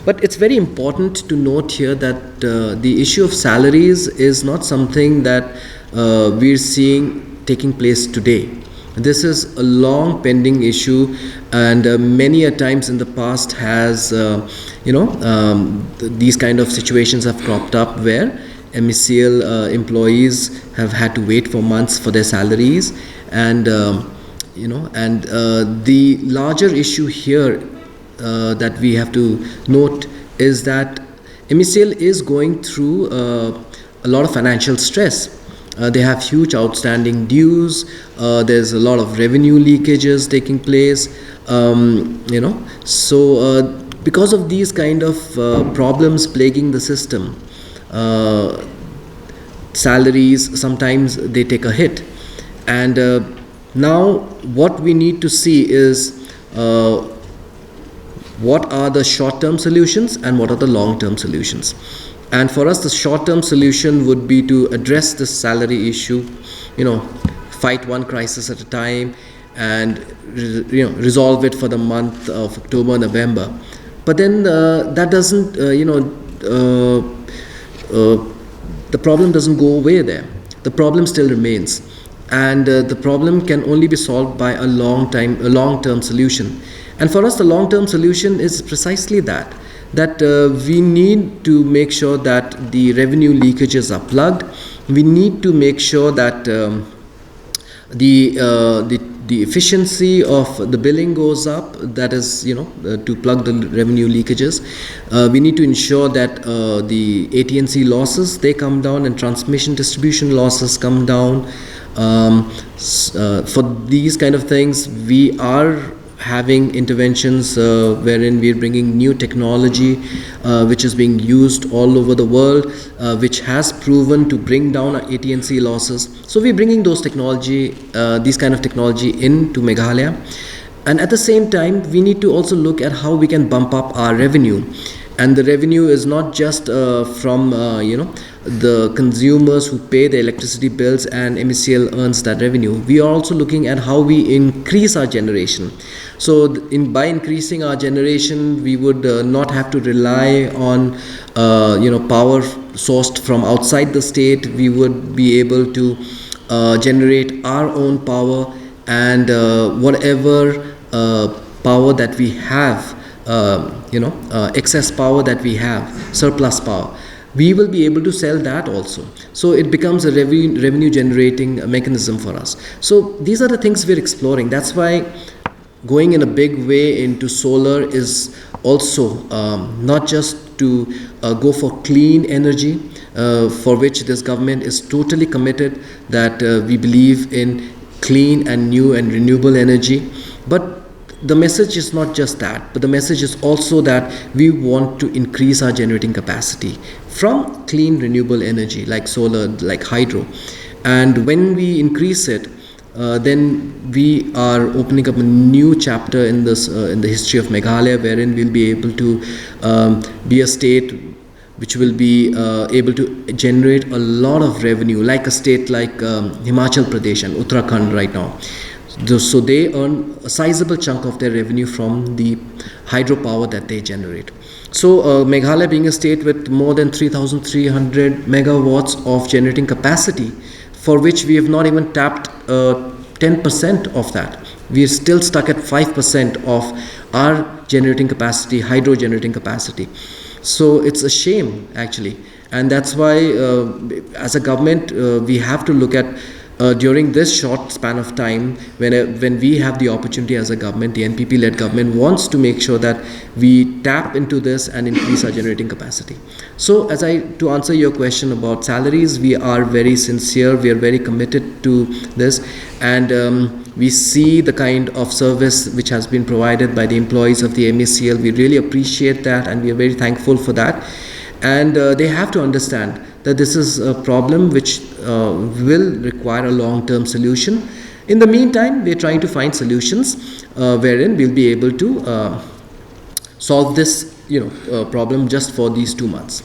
But it's very important to note here that the issue of salaries is not something that we're seeing taking place today. This is a long pending issue, and many a times in the past has, these kind of situations have cropped up where MeECL employees have had to wait for months for their salaries, and the larger issue here that we have to note is that MeECL is going through a lot of financial stress. They have huge outstanding dues. There's a lot of revenue leakages taking place. Because of these kind of problems plaguing the system, salaries sometimes they take a hit. And now what we need to see is what are the short-term solutions and what are the long-term solutions. And for us, the short-term solution would be to address this salary issue, fight one crisis at a time, and resolve it for the month of October, November. But then that doesn't, the problem doesn't go away there. The problem still remains, and the problem can only be solved by a long-term solution. And for us, the long-term solution is precisely that we need to make sure that the revenue leakages are plugged. We need to make sure that the efficiency of the billing goes up, that is, to plug the revenue leakages. We need to ensure that the AT&C losses, they come down, and transmission distribution losses come down. For these kind of things, we are having interventions wherein we are bringing new technology which is being used all over the world, which has proven to bring down our AT&C losses. So we're bringing these kind of technology into Meghalaya. And at the same time, we need to also look at how we can bump up our revenue. And the revenue is not just from the consumers who pay the electricity bills and MeECL earns that revenue. We are also looking at how we increase our generation. So by increasing our generation, we would not have to rely on power sourced from outside the state. We would be able to generate our own power, and whatever power that we have, excess power that we have, surplus power, we will be able to sell that also. So it becomes a revenue generating mechanism for us. So these are the things we're exploring. That's why going in a big way into solar is also not just to go for clean energy, for which this government is totally committed, that we believe in clean and new and renewable energy. But the message is not just that, but the message is also that we want to increase our generating capacity from clean renewable energy like solar, like hydro. And when we increase it, then we are opening up a new chapter in the history of Meghalaya, wherein we'll be able to be a state which will be able to generate a lot of revenue, like a state like Himachal Pradesh and Uttarakhand right now. So they earn a sizable chunk of their revenue from the hydropower that they generate. So Meghalaya, being a state with more than 3,300 megawatts of generating capacity, for which we have not even tapped 10% of that. We are still stuck at 5% of our generating capacity, hydro generating capacity. So it's a shame, actually. And that's why as a government, we have to look at during this short span of time, when we have the opportunity as a government, the NPP-led government wants to make sure that we tap into this and increase our generating capacity. So to answer your question about salaries, we are very sincere, we are very committed to this, and we see the kind of service which has been provided by the employees of the MeECL. We really appreciate that, and we are very thankful for that. And they have to understand that this is a problem which will require a long-term solution. In the meantime, we are trying to find solutions wherein we'll be able to solve this problem just for these 2 months.